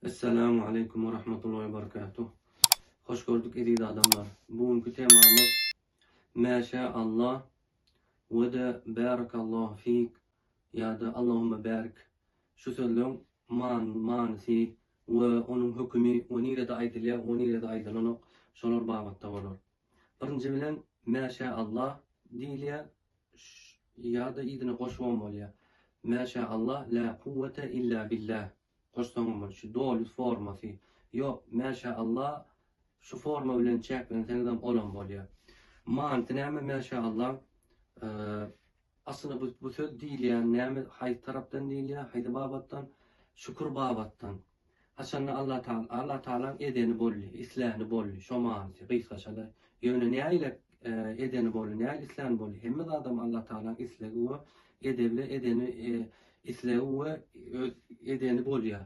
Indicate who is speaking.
Speaker 1: Esselamu Aleyküm ve Rahmetullahi ve Berekatuhu. Hoş gördük edildi adamlar. Bugünkü temamız Maşallah ve de Barakallahu fik ya da Allahümme barik. Şu sözün manisi ve onun hükmü ve nire de aydılya ve nire de aydılınık şolar bağmatta olur. Birinci bilen Maşallah diyliye ya da idini koşmam bolya. Maşallah la kuvvete illa billah. Koştamam şu doğru forması. Yo maşallah şu forma bilen çek bilen tanıdam olan bolya. Mantı näme maşallah aslında bu söz değil yani näme hay taraftan değil ya hayda babattan şükür babattan. Haşanna Allah Teala edeni bolli, islahını bolli, şo manty, gysgaçada. Ýöne näile edeni bolli, näile islahını bolli. Hemme adam Allah Teala islahı we edebli edeni islahı we edeni bolýar.